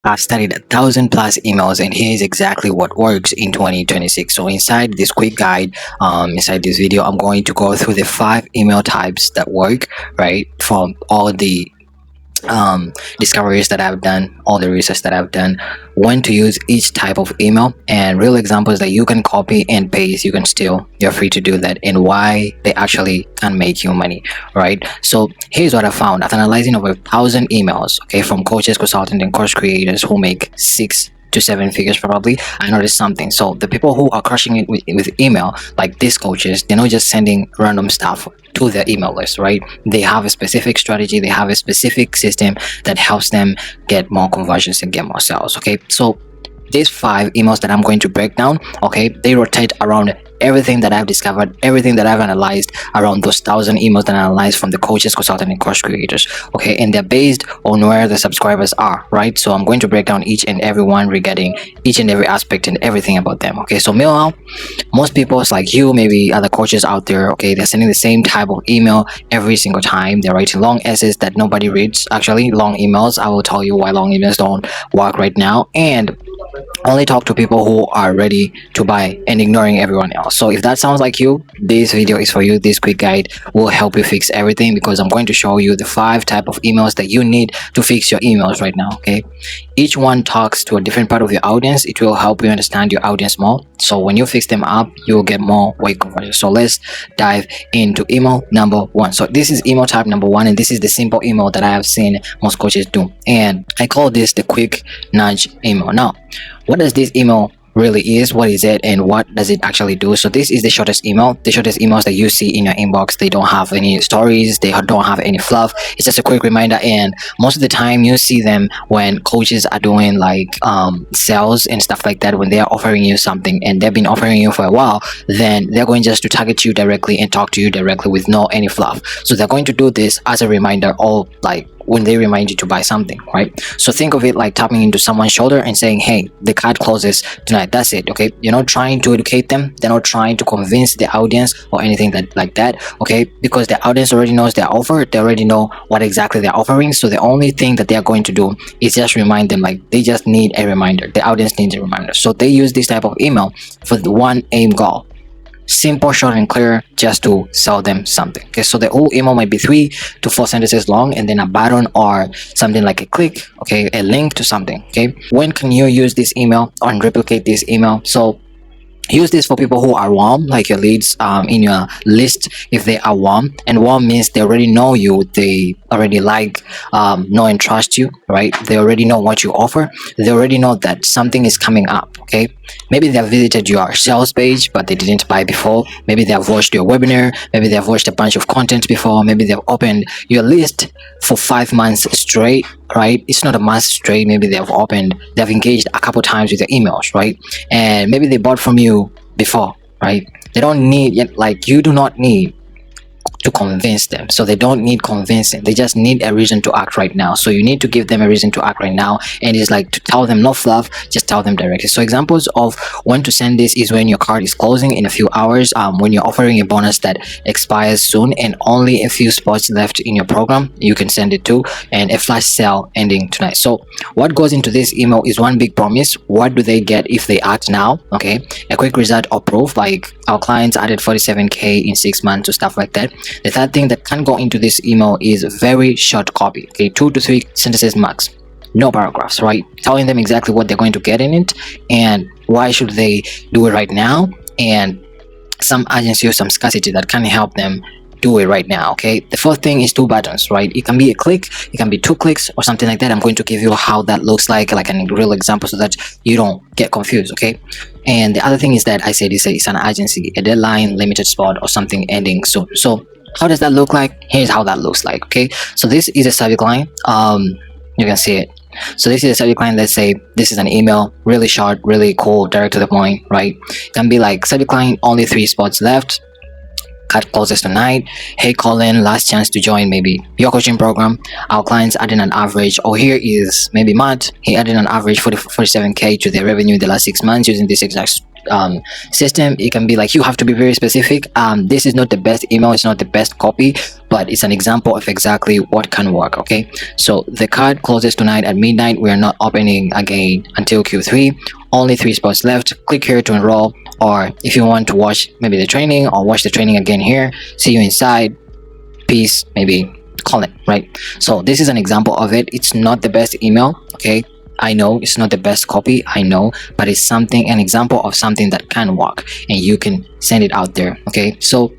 I've studied 1,000 plus emails, and here's exactly what works in 2026. So inside this quick guide, inside this video, I'm going to go through the 5 email types that work, right? From all the discoveries that I've done, all the research that I've done, when to use each type of email, and real examples that you can copy and paste. You can steal. You're free to do that, and why they actually can make you money, right? So here's what I found after analyzing over 1,000 emails, okay, from coaches, consultants, and course creators who make 6 to 7 figures probably. I noticed something. So the people who are crushing it with email, like these coaches, they're not just sending random stuff to their email list, right? They have a specific strategy, they have a specific system that helps them get more conversions and get more sales. Okay, so these 5 emails that I'm going to break down, okay, they rotate around everything that I've discovered, everything that I've analyzed around those 1,000 emails that I analyzed from the coaches, consultants, and course creators. Okay, and they're based on where the subscribers are, right? So I'm going to break down each and every one regarding each and every aspect and everything about them. Okay, so meanwhile, most people like you, maybe other coaches out there, okay, they're sending the same type of email every single time. They're writing long essays that nobody reads. Actually, long emails. I will tell you why long emails don't work right now, and only talk to people who are ready to buy and ignoring everyone else. So if that sounds like you, this video is for you. This quick guide will help you fix everything, because I'm going to show you the 5 type of emails that you need to fix your emails right now. Okay, each one talks to a different part of your audience. It will help you understand your audience more, so when you fix them up, you'll get more weight conversion. So let's dive into email number 1. So this is email type number 1, and this is the simple email that I have seen most coaches do, and I call this the quick nudge email. Now, what does this email really is, what is it, and what does it actually do? So this is the shortest email. The shortest emails that you see in your inbox, they don't have any stories, they don't have any fluff. It's just a quick reminder, and most of the time you see them when coaches are doing like sales and stuff like that. When they are offering you something and they've been offering you for a while, then they're going just to target you directly and talk to you directly with no any fluff. So they're going to do this as a reminder, or like when they remind you to buy something, right? So think of it like tapping into someone's shoulder and saying, hey, the card closes tonight. That's it. Okay, you're not trying to educate them, they're not trying to convince the audience or anything that like that. Okay, because the audience already knows their offer, they already know what exactly they're offering. So the only thing that they're going to do is just remind them. Like, they just need a reminder, the audience needs a reminder. So they use this type of email for the one aim goal: simple, short, and clear, just to sell them something. Okay, so the whole email might be 3 to 4 sentences long, and then a button or something like a click, okay, a link to something. Okay, when can you use this email and replicate this email? So use this for people who are warm, like your leads in your list. If they are warm, and warm means they already know you, they already like, know and trust you, right? They already know what you offer, they already know that something is coming up. Okay, maybe they have visited your sales page but they didn't buy before. Maybe they have watched your webinar, maybe they have watched a bunch of content before, maybe they've opened your list for 5 months straight, right? It's not a month straight. Maybe they've engaged a couple times with your emails, right? And maybe they bought from you before, right? They don't need, like, you do not need to convince them. So they don't need convincing, they just need a reason to act right now. So you need to give them a reason to act right now, and it's like to tell them no fluff, just tell them directly. So examples of when to send this is when your card is closing in a few hours, when you're offering a bonus that expires soon and only a few spots left in your program, you can send it to, and a flash sale ending tonight. So what goes into this email is one big promise. What do they get if they act now? Okay, a quick result or proof, like our clients added 47k in 6 months or stuff like that. The third thing that can go into this email is very short copy. Okay, 2 to 3 sentences max, no paragraphs, right? Telling them exactly what they're going to get in it and why should they do it right now, and some urgency or some scarcity that can help them do it right now. Okay, the fourth thing is 2 buttons, right? It can be a click, it can be 2 clicks or something like that. I'm going to give you how that looks like a real example, so that you don't get confused. Okay, and the other thing is that I said it's an urgency, a deadline, limited spot, or something ending soon. So how does that look like? Here's how that looks like. Okay, so this is a subject line, you can see it. So this is a subject line. Let's say this is an email, really short, really cool, direct to the point, right? It can be like subject line, only 3 spots left, cut closes tonight, hey Colin, last chance to join maybe your coaching program. Our clients adding an average, or here is maybe Matt, he added an average 47k to their revenue in the last 6 months using this exact system, it can be like you have to be very specific. This is not the best email, it's not the best copy, but it's an example of exactly what can work. Okay, so the card closes tonight at midnight. We are not opening again until Q3. Only 3 spots left. Click here to enroll, or if you want to watch maybe the training or watch the training again here, see you inside, peace, maybe call it, right? So this is an example of it. It's not the best email, okay, I know it's not the best copy, I know, but it's something, an example of something that can work and you can send it out there. Okay, so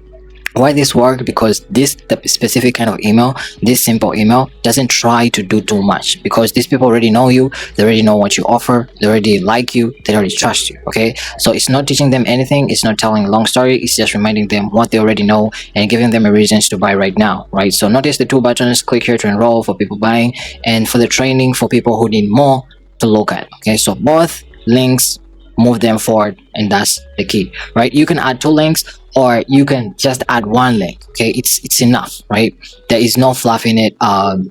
why this worked? Because this the specific kind of email, this simple email, doesn't try to do too much, because these people already know you, they already know what you offer, they already like you, they already trust you. Okay, so it's not teaching them anything, it's not telling a long story, it's just reminding them what they already know and giving them a reasons to buy right now, right? So notice the 2 buttons, click here to enroll for people buying, and for the training for people who need more to look at. Okay, so both links, move them forward, and that's the key, right? You can add 2 links, or you can just add 1 link. Okay, it's enough, right? There is no fluff in it.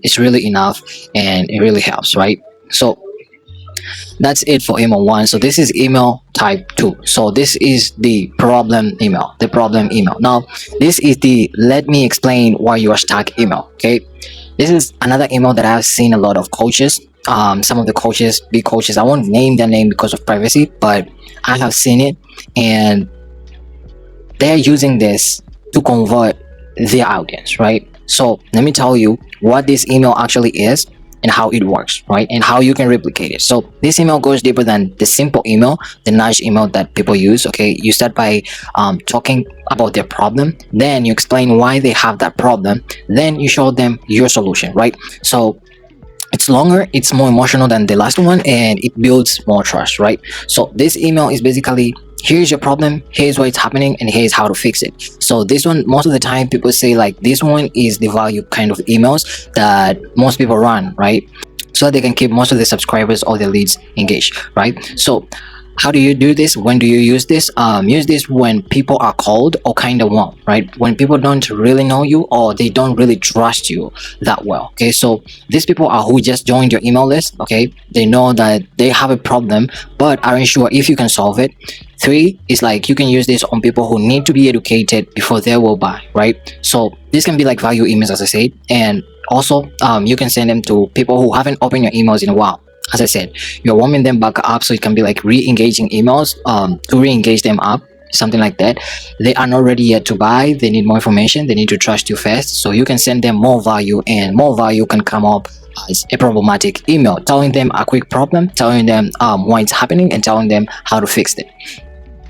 It's really enough, and it really helps, right? So that's it for email 1. So this is email type 2. So this is the problem email, now this is the let me explain why you are stuck email. Okay, this is another email that I've seen a lot of coaches, some of the coaches, big coaches, I won't name their name because of privacy, but I have seen it, and they're using this to convert their audience, right? So let me tell you what this email actually is and how it works, right? And how you can replicate it. So this email goes deeper than the simple email, the nudge email that people use. Okay, you start by talking about their problem, then you explain why they have that problem, then you show them your solution, right? So it's longer, it's more emotional than the last one, and it builds more trust, right? So this email is basically, here's your problem, here's why it's happening, and here's how to fix it. So this one, most of the time people say like this one is the value kind of emails that most people run, right? So that they can keep most of the subscribers or their leads engaged, right? So how do you do this? When do you use this? Use this when people are cold or kind of warm, right? When people don't really know you or they don't really trust you that well. Okay, so these people are who just joined your email list. Okay, they know that they have a problem but aren't sure if you can solve it. 3 is like you can use this on people who need to be educated before they will buy, right? So this can be like value emails, as I said, and also you can send them to people who haven't opened your emails in a while. As I said, you're warming them back up, so it can be like re-engaging emails, to re-engage them up, something like that. They are not ready yet to buy, they need more information, they need to trust you first, so you can send them more value, and more value can come up as a problematic email, telling them a quick problem, telling them why it's happening, and telling them how to fix it.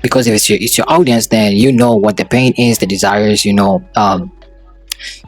Because if it's your audience, then you know what the pain is, the desires, you know,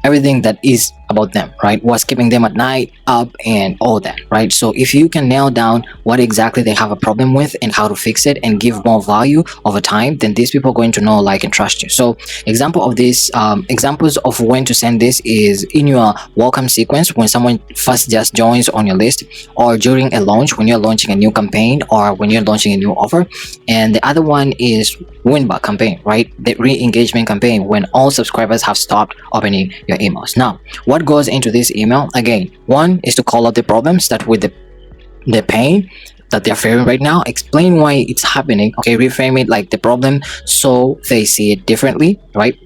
everything that is about them, right? What's keeping them at night, up, and all that, right? So if you can nail down what exactly they have a problem with and how to fix it and give more value over time, then these people are going to know, like, and trust you. So example of this, examples of when to send this is in your welcome sequence when someone first just joins on your list, or during a launch when you're launching a new campaign, or when you're launching a new offer. And the other one is win back campaign, right? The re-engagement campaign when all subscribers have stopped opening your emails. Now, what goes into this email? Again, 1 is to call out the problem, start with the pain that they're feeling right now, explain why it's happening. Okay, reframe it like the problem so they see it differently, right?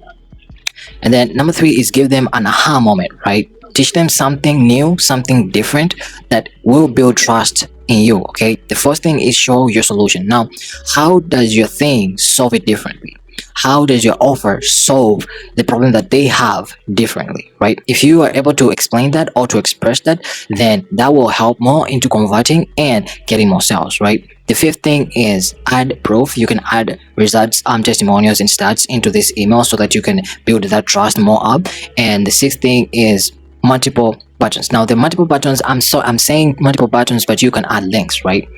And then number 3 is give them an aha moment, right? Teach them something new, something different that will build trust in you. Okay, the first thing is show your solution. Now, how does your thing solve it differently? How does your offer solve the problem that they have differently, right? If you are able to explain that or to express that, then that will help more into converting and getting more sales, right? The 5th thing is add proof. You can add results, testimonials, and stats into this email so that you can build that trust more up. And the 6th thing is multiple buttons. Now, the multiple buttons, I'm saying multiple buttons, but you can add links, right?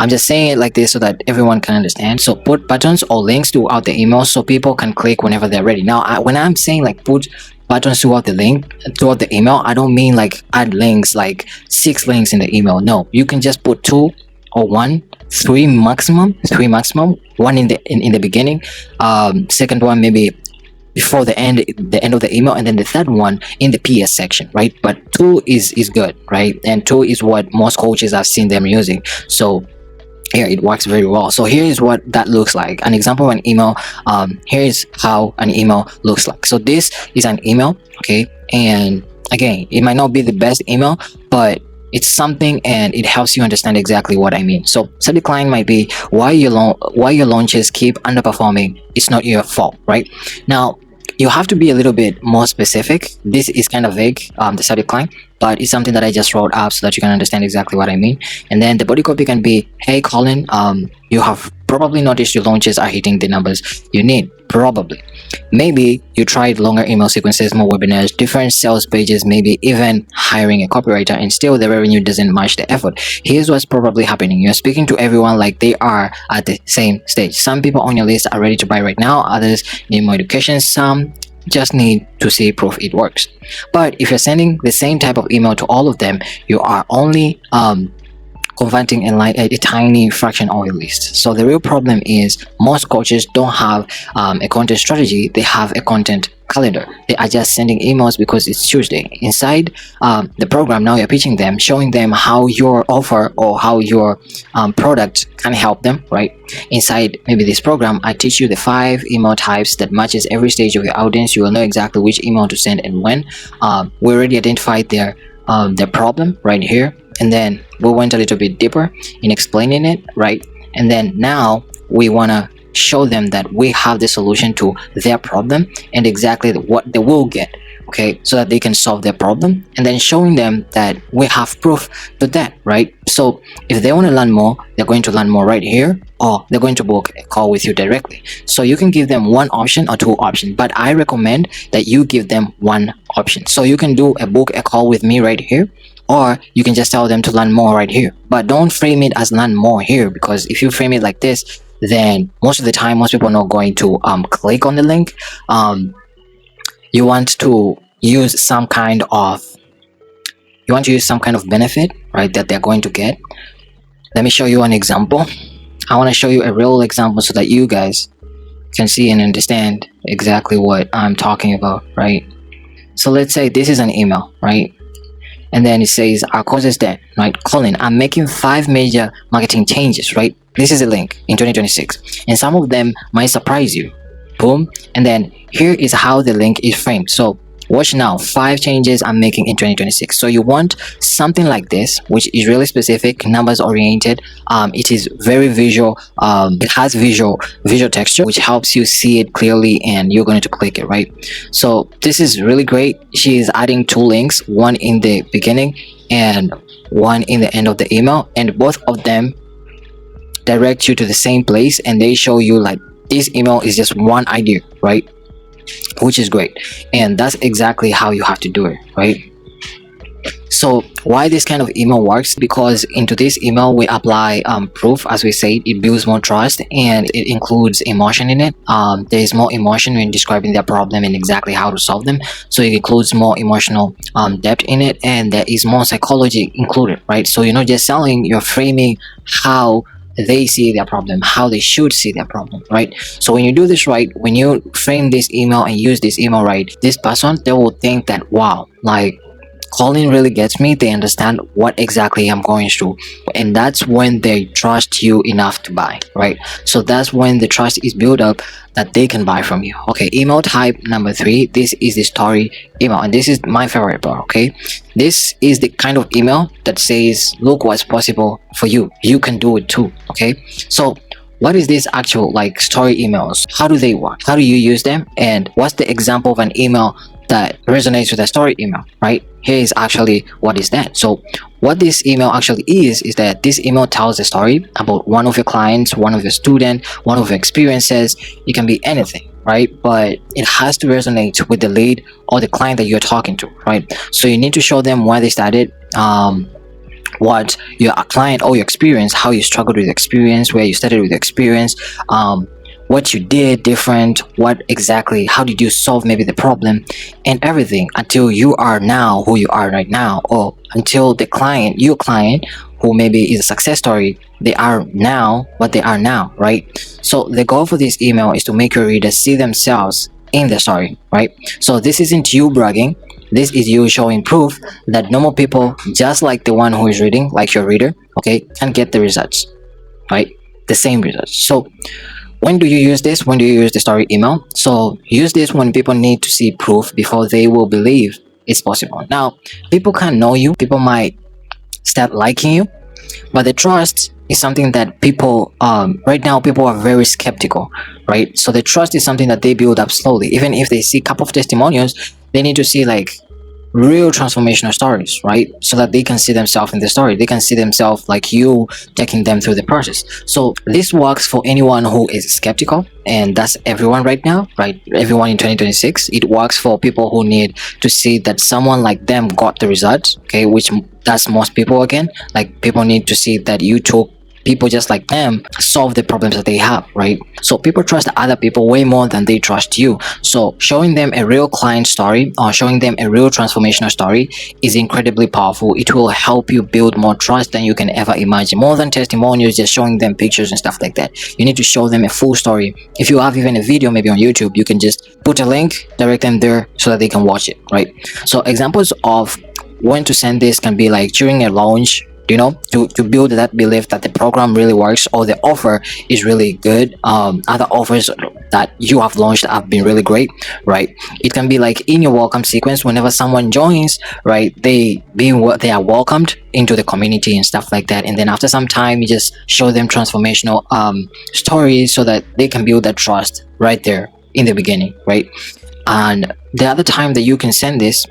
I'm just saying it like this so that everyone can understand. So put buttons or links throughout the email so people can click whenever they're ready. Now, when I'm saying like put buttons throughout the email, I don't mean like add links, like 6 links in the email. No, you can just put 2 or 1, 3 maximum, 1 in the beginning, second one maybe before the end of the email, and then the third one in the PS section, right? But 2 is good, right? And 2 is what most coaches I've seen them using. So here it works very well. So here is what that looks like, an example of an email. Here is how an email looks like. So this is an email, okay, and again, it might not be the best email, but it's something and it helps you understand exactly what I mean. So subject line might be why your launches keep underperforming. It's not your fault, right? Now you have to be a little bit more specific. This is kind of vague, the subject line, but it's something that I just wrote up so that you can understand exactly what I mean. And then the body copy can be, hey Colin, you have probably noticed your launches are hitting the numbers you need. Probably. Maybe you tried longer email sequences, more webinars, different sales pages, maybe even hiring a copywriter, and still the revenue doesn't match the effort. Here's what's probably happening. You're speaking to everyone like they are at the same stage. Some people on your list are ready to buy right now, others need more education, some just need to see proof it works. But if you're sending the same type of email to all of them, you are only converting a tiny fraction of your list. So the real problem is most coaches don't have a content strategy, they have a content calendar. They are just sending emails because it's Tuesday. Inside the program, now you're pitching them, showing them how your offer or how your product can help them, right? Inside maybe this program, I teach you the 5 email types that matches every stage of your audience. You will know exactly which email to send and when. We already identified their problem right here, and then we went a little bit deeper in explaining it, right? And then now we want to show them that we have the solution to their problem and exactly what they will get, okay, so that they can solve their problem, and then showing them that we have proof to that, right? So if they want to learn more, they're going to learn more right here, or they're going to book a call with you directly. So you can give them 1 option or 2 options, but I recommend that you give them 1 option. So you can do a book a call with me right here, or you can just tell them to learn more right here. But don't frame it as learn more here, because if you frame it like this, then most of the time most people are not going to click on the link. You want to use some kind of benefit, right, that they're going to get. Let me show you an example. I want to show you a real example so that you guys can see and understand exactly what I'm talking about, right? So let's say this is an email, right? And then it says our course is dead, right? Colin, I'm making 5 major marketing changes, right? This is a link in 2026, and some of them might surprise you. Boom. And then here is how the link is framed. So watch now, 5 changes I'm making in 2026. So you want something like this, which is really specific, numbers oriented. It is very visual. It has visual texture, which helps you see it clearly, and you're going to click it, right? So this is really great. She is adding 2 links, one in the beginning and one in the end of the email, and both of them direct you to the same place, and they show you like this email is just one idea, right? Which is great, and that's exactly how you have to do it, right? So why this kind of email works, because into this email we apply proof. As we said, it builds more trust and it includes emotion in it. There is more emotion when describing their problem and exactly how to solve them, so it includes more emotional depth in it, and there is more psychology included, right? So you're not just selling, you're framing how they see their problem, how they should see their problem, right? So when you do this right, when you frame this email and use this email right, this person, they will think that, wow, like Colin really gets me. They understand what exactly I'm going through, and that's when they trust you enough to buy, right? So that's when the trust is built up that they can buy from you. Okay, email type number 3, this is the story email, and this is my favorite part. Okay, this is the kind of email that says, look what's possible for you, you can do it too. Okay, so what is this actual like story emails? How do they work? How do you use them? And what's the example of an email that resonates with a story email, right? Here is actually what is that. So what this email actually is that this email tells a story about one of your clients, one of your students, one of your experiences. It can be anything, right? But it has to resonate with the lead or the client that you're talking to, right? So you need to show them why they started, what your client or your experience, how you struggled with the experience, where you started with the experience, what you did different, what exactly, how did you solve maybe the problem, and everything until you are now who you are right now, or until the client, your client, who maybe is a success story, they are now what they are now, right? So the goal for this email is to make your readers see themselves in the story, right? So this isn't you bragging, this is you showing proof that normal people, just like the one who is reading, like your reader, okay, can get the results. right? The same results. So when do you use this? When do you use the story email? So use this when people need to see proof before they will believe it's possible. Now, people can't know you. People might start liking you, but the trust is something that people right now people are very skeptical, right? So the trust is something that they build up slowly. Even if they see a couple of testimonials, they need to see like real transformational stories, right? So that they can see themselves in the story, they can see themselves like you taking them through the process. So this works for anyone who is skeptical, and that's everyone right now, right? Everyone in 2026. It works for people who need to see that someone like them got the results, okay, which that's most people. Again, like people need to see that you took people just like them solve the problems that they have, right? So people trust other people way more than they trust you. So showing them a real client story or showing them a real transformational story is incredibly powerful. It will help you build more trust than you can ever imagine, more than testimonials, just showing them pictures and stuff like that. You need to show them a full story. If you have even a video maybe on YouTube, you can just put a link, direct them there so that they can watch it, right? So examples of when to send this can be like during a launch, to build that belief that the program really works or the offer is really good. Other offers that you have launched have been really great, right? It can be like in your welcome sequence. Whenever someone joins, right, they are welcomed into the community and stuff like that, and then after some time you just show them transformational stories so that they can build that trust right there in the beginning, right? And the other time that you can send this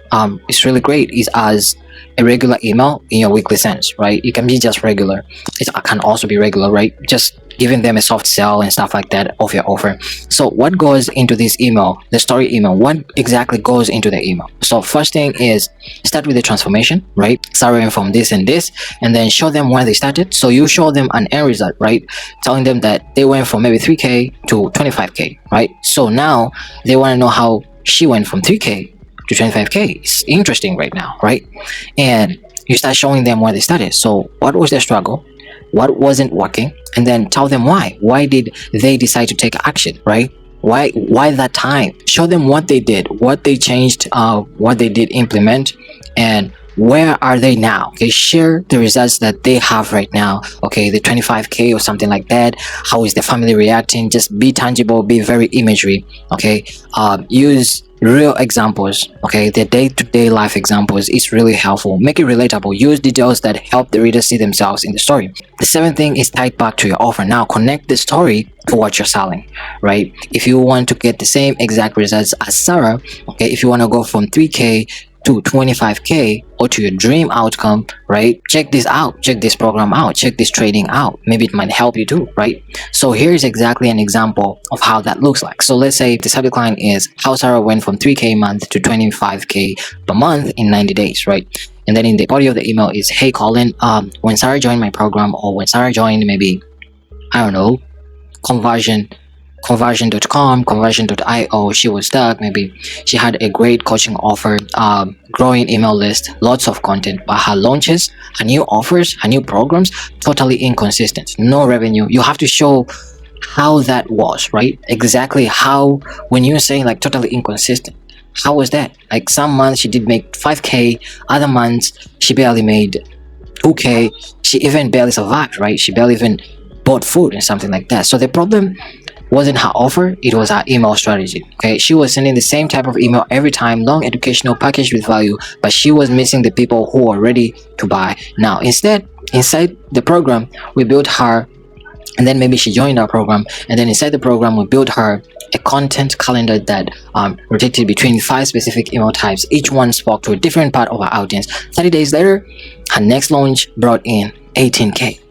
is really great is as a regular email in your weekly sense, right? It can be just regular. It can also be regular, right? Just giving them a soft sell and stuff like that of your offer. So what goes into this email, the story email? What exactly goes into the email? So first thing is start with the transformation, right? Starting from this and this, and then show them where they started. So you show them an end result, right? Telling them that they went from maybe 3K to 25K, right? So now they want to know how she went from 3K to 25K. It's interesting right now, right? And you start showing them where they started. So what was their struggle? What wasn't working? And then tell them why. Why did they decide to take action, right? Why that time? Show them what they did, what they changed, what they did implement, and where are they now? Okay, share the results that they have right now. Okay, the 25K or something like that. How is the family reacting? Just be tangible, be very imagery. Okay, use real examples. Okay, the day-to-day life examples is really helpful. Make it relatable. Use details that help the reader see themselves in the story. The seventh thing is tied back to your offer. Now connect the story to what you're selling, right? If you want to get the same exact results as Sarah, okay, if you want to go from 3K to 25K or to your dream outcome, right? Check this out, check this program out, check this trading out. Maybe it might help you too, right? So here's exactly an example of how that looks like. So let's say the subject line is how Sarah went from 3K a month to 25K per month in 90 days, right? And then in the body of the email is, hey Colin, when Sarah joined my program, or when Sarah joined maybe, I don't know, conversion.com, conversion.io, she was stuck. Maybe she had a great coaching offer, growing email list, lots of content, but her launches, her new offers, her new programs, totally inconsistent, no revenue. You have to show how that was, right? Exactly how, when you're saying like totally inconsistent, how was that? Like some months she did make 5K, other months she barely made 2K, she even barely survived, right? She barely even bought food and something like that. So the problem wasn't her offer, it was her email strategy. Okay, she was sending the same type of email every time, long educational package with value, but she was missing the people who are ready to buy. Now instead, inside the program we built her, and then maybe she joined our program, and then inside the program we built her a content calendar that rotated between 5 specific email types. Each one spoke to a different part of our audience. 30 days later, her next launch brought in 18K.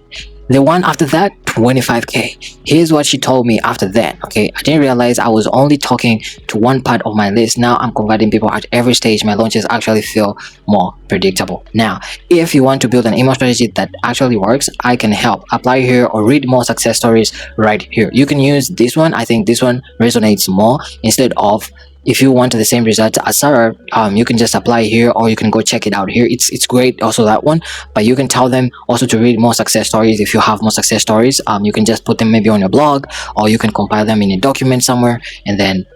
The one after that, 25K. Here's what she told me after that. Okay, I didn't realize I was only talking to one part of my list. Now I'm converting people at every stage. My launches actually feel more predictable. Now, if you want to build an email strategy that actually works, I can help. Apply here or read more success stories right here. You can use this one. I think this one resonates more. Instead of, if you want the same results as Sarah, you can just apply here, or you can go check it out here. It's great also, that one. But you can tell them also to read more success stories. If you have more success stories, you can just put them maybe on your blog, or you can compile them in a document somewhere, and then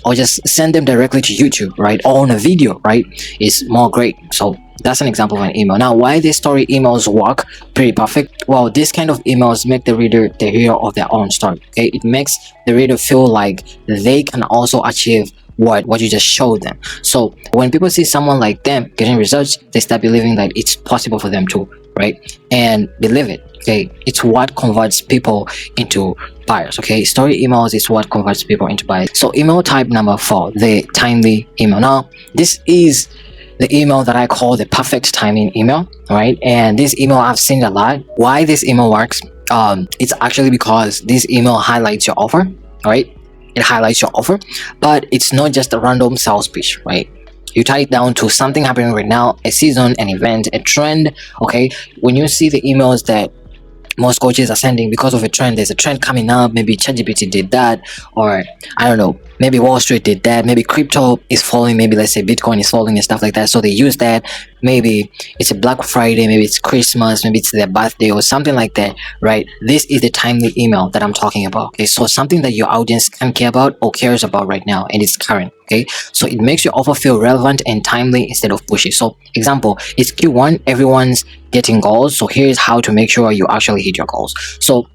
or just send them directly to YouTube, right? Or on a video, right? It's more great. So That's an example of an email. Now, why these story emails work pretty perfect? Well, this kind of emails make the reader the hero of their own story. Okay, it makes the reader feel like they can also achieve what you just showed them. So when people see someone like them getting results, they start believing that it's possible for them too, right? And believe it. Okay, it's what converts people into buyers. Okay, story emails is what converts people into buyers. So email type number 4, the timely email. Now, this is the email that I call the perfect timing email, right? And this email I've seen a lot. Why this email works? It's actually because this email highlights your offer, right? It highlights your offer, but it's not just a random sales pitch, right? You tie it down to something happening right now, a season, an event, a trend. Okay, when you see the emails that most coaches are sending because of a trend, there's a trend coming up, maybe ChatGPT did that, or I don't know, maybe Wall Street did that, maybe crypto is falling, maybe let's say Bitcoin is falling and stuff like that, so they use that. Maybe it's a Black Friday, maybe it's Christmas, maybe it's their birthday or something like that, right? This is the timely email that I'm talking about. Okay, so something that your audience can care about or cares about right now, and it's current. Okay, so it makes your offer feel relevant and timely instead of pushy. So example, it's Q1, everyone's getting goals, so here's how to make sure you actually hit your goals. So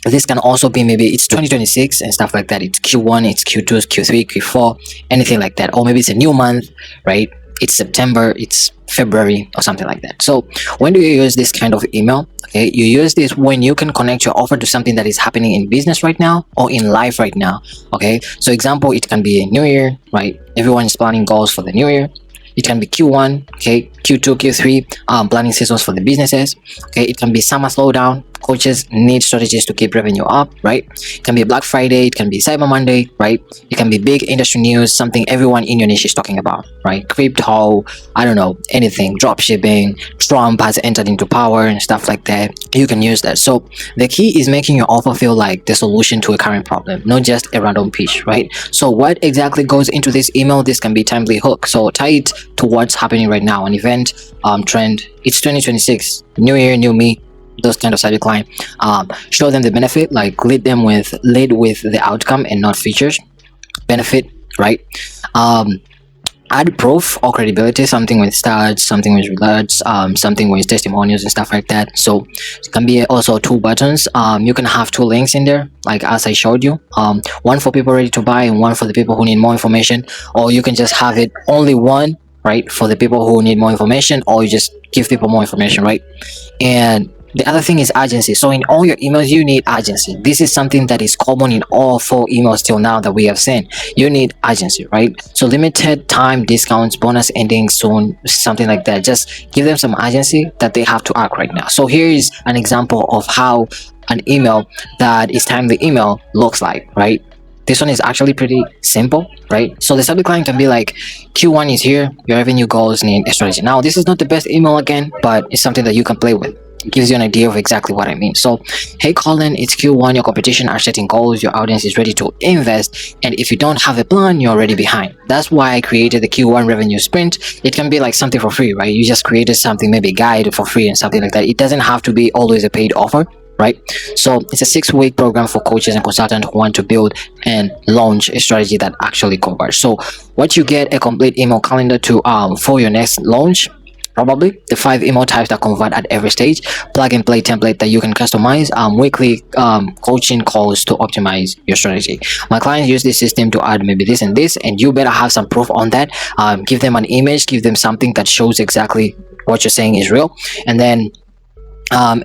this can also be, maybe it's 2026 and stuff like that. It's Q1, it's Q2, it's Q3, Q4, anything like that. Or maybe it's a new month, right? It's September, it's February, or something like that. So when do you use this kind of email? Okay, you use this when you can connect your offer to something that is happening in business right now or in life right now. Okay, so example, it can be a new year, right? Everyone is planning goals for the new year. It can be Q1, okay, Q2, Q3, planning seasons for the businesses. Okay, it can be summer slowdown. Coaches need strategies to keep revenue up, right? It can be Black Friday, it can be Cyber Monday, right? It can be big industry news, something everyone in your niche is talking about, right? Crypto, I don't know, anything, drop shipping, Trump has entered into power and stuff like that. You can use that. So the key is making your offer feel like the solution to a current problem, not just a random pitch, right? So what exactly goes into this email? This can be timely hook. So tie it to what's happening right now, an event, trend. It's 2026, new year, new me, those kind of subject line. Show them the benefit, like lead with the outcome and not features. Benefit, right? Add proof or credibility, something with stats, something with results, something with testimonials and stuff like that. So it can be also 2 buttons. You can have 2 links in there, like as I showed you, one for people ready to buy and one for the people who need more information. Or you can just have it only one, right, for the people who need more information, or you just give people more information, right? And the other thing is urgency. So in all your emails, you need urgency. This is something that is common in all 4 emails till now that we have seen. You need urgency, right? So limited time discounts, bonus ending soon, something like that. Just give them some urgency that they have to act right now. So here is an example of how an email that is timely email looks like, right? This one is actually pretty simple, right? So the subject line can be like, Q1 is here, your revenue goals need a strategy. Now, this is not the best email again, but it's something that you can play with. It gives you an idea of exactly what I mean. So, hey Colin, it's Q1, your competition are setting goals, your audience is ready to invest, and if you don't have a plan, you're already behind. That's why I created the Q1 revenue sprint. It can be like something for free, right? You just created something, maybe a guide for free and something like that. It doesn't have to be always a paid offer, right? So it's a 6-week program for coaches and consultants who want to build and launch a strategy that actually converts. So what you get, a complete email calendar to for your next launch, probably the 5 email types that convert at every stage, plug and play template that you can customize, weekly coaching calls to optimize your strategy. My clients use this system to add maybe this and this, and you better have some proof on that. Give them an image, give them something that shows exactly what you're saying is real, and then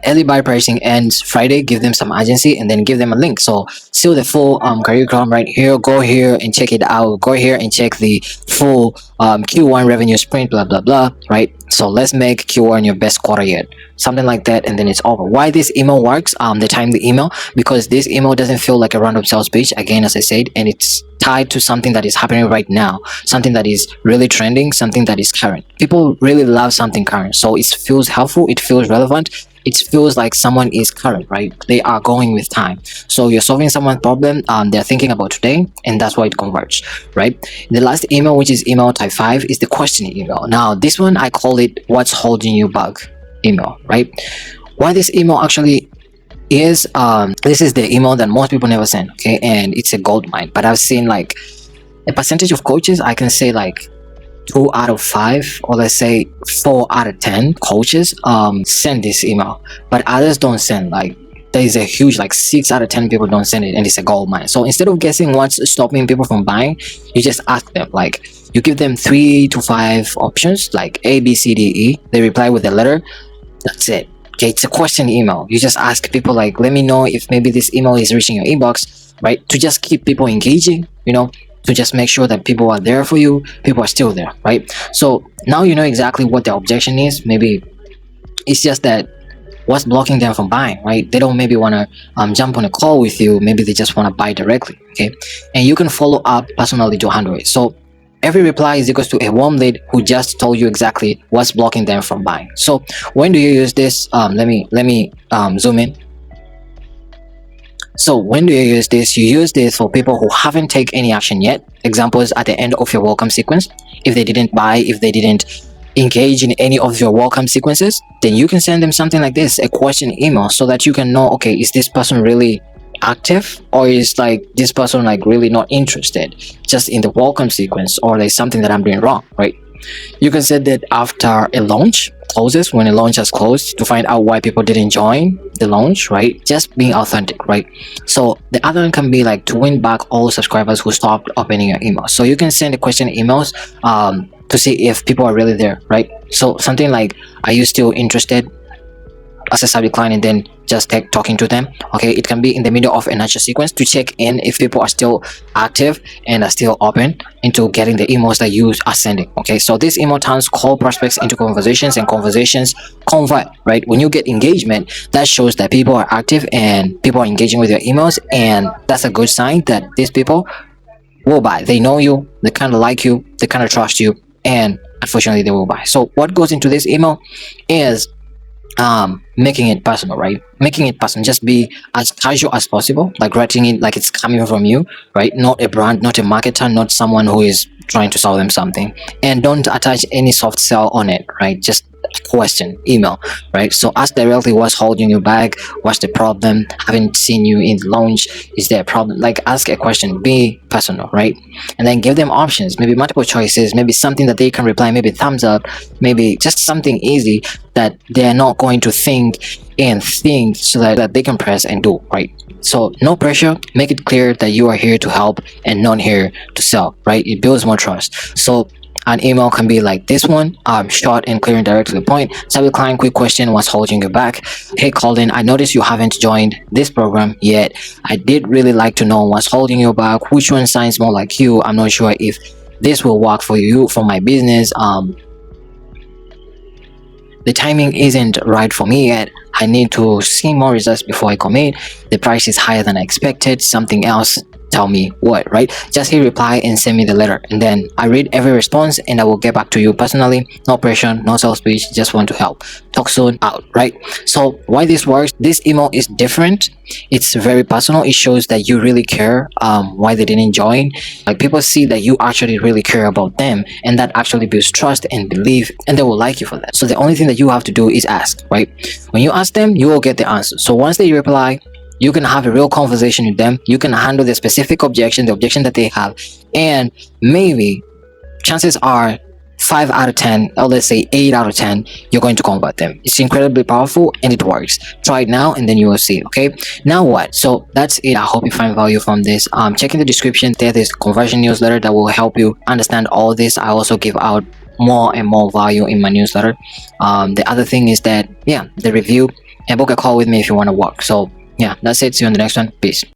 early buy pricing ends Friday. Give them some urgency and then give them a link. So still the full curriculum right here. Go here and check it out. Go here and check the full Q1 revenue sprint, blah blah blah, right? So let's make Q1 your best quarter yet, something like that, and then it's over. Why this email works, the timely email, because this email doesn't feel like a random sales page, again, as I said, and it's tied to something that is happening right now, something that is really trending, something that is current. People really love something current, so it feels helpful, it feels relevant, it feels like someone is current, right? They are going with time. So you're solving someone's problem, they're thinking about today, and that's why it converts, right? The last email, which is email type 5, is the questioning email. Now this one, I call it what's holding you back email, right? Why this email actually is, this is the email that most people never send, okay? And it's a gold mine, but I've seen like a percentage of coaches, I can say like 2 out of 5, or let's say 4 out of 10 coaches send this email, but others don't send. Like there is a huge, like 6 out of 10 people don't send it, and it's a gold mine. So instead of guessing what's stopping people from buying, you just ask them. Like you give them 3 to 5 options, like A, B, C, D, E. They reply with a letter. That's it. Okay, it's a question email. You just ask people like, let me know if maybe this email is reaching your inbox, right? To just keep people engaging, to just make sure that people are there for you, people are still there, right? So now you know exactly what the objection is. Maybe it's just that what's blocking them from buying, right? They don't maybe want to jump on a call with you. Maybe they just want to buy directly, okay? And you can follow up personally to handle it. So every reply is equals to a warm lead who just told you exactly what's blocking them from buying. So when do you use this? Let me zoom in. So when do you use this? You use this for people who haven't taken any action yet. Examples at the end of your welcome sequence. If they didn't buy, if they didn't engage in any of your welcome sequences, then you can send them something like this, a question email, so that you can know, okay, is this person really active, or is like this person like really not interested just in the welcome sequence, or there's something that I'm doing wrong, right? You can set that after a launch closes, when a launch has closed, to find out why people didn't join the launch, right? Just being authentic, right? So the other one can be like to win back all subscribers who stopped opening your email. So you can send the question emails to see if people are really there, right? So something like, are you still interested, as a subject line, and then just talking to them. Okay, it can be in the middle of a natural sequence to check in if people are still active and are still open into getting the emails that you are sending. Okay, so this email turns cold prospects into conversations, and conversations convert, right? When you get engagement, that shows that people are active and people are engaging with your emails, and that's a good sign that these people will buy. They know you, they kind of like you, they kind of trust you, and unfortunately they will buy. So what goes into this email is making it personal, right? Making it personal. Just be as casual as possible, like writing it like it's coming from you, right? Not a brand, not a marketer, not someone who is trying to sell them something. And don't attach any soft sell on it, right? Just question email, right? So ask directly what's holding you back, what's the problem, haven't seen you in the launch, is there a problem? Like ask a question, be personal, right? And then give them options, maybe multiple choices, maybe something that they can reply, maybe thumbs up, maybe just something easy that they're not going to think so that they can press and do, right? So no pressure, make it clear that you are here to help and not here to sell, right? It builds more trust. So an email can be like this one, short and clear and direct to the point. Subject line, quick question, what's holding you back? Hey Colin, I noticed you haven't joined this program yet. I did really like to know what's holding you back, which one sounds more like you. I'm not sure if this will work for you, for my business. The timing isn't right for me yet. I need to see more results before I commit. The price is higher than I expected. Something else, tell me what, right? Just hit reply and send me the letter, and then I read every response and I will get back to you personally. No pressure, no sales speech, just want to help. Talk soon, out, right? So why this works, this email is different. It's very personal. It shows that you really care why they didn't join. Like people see that you actually really care about them, and that actually builds trust and belief, and they will like you for that. So the only thing that you have to do is ask, right? When you ask them, you will get the answer. So once they reply, you can have a real conversation with them. You can handle the specific objection, the objection that they have, and maybe chances are 5 out of 10, or let's say 8 out of 10, you're going to convert them. It's incredibly powerful and it works. Try it now and then you will see. Okay, now what? So that's it. I hope you find value from this. Check in the description, there's conversion newsletter that will help you understand all this. I also give out more and more value in my newsletter. The other thing is that, yeah, the review, and book a call with me if you want to work. So yeah, that's it. See you on the next one. Peace.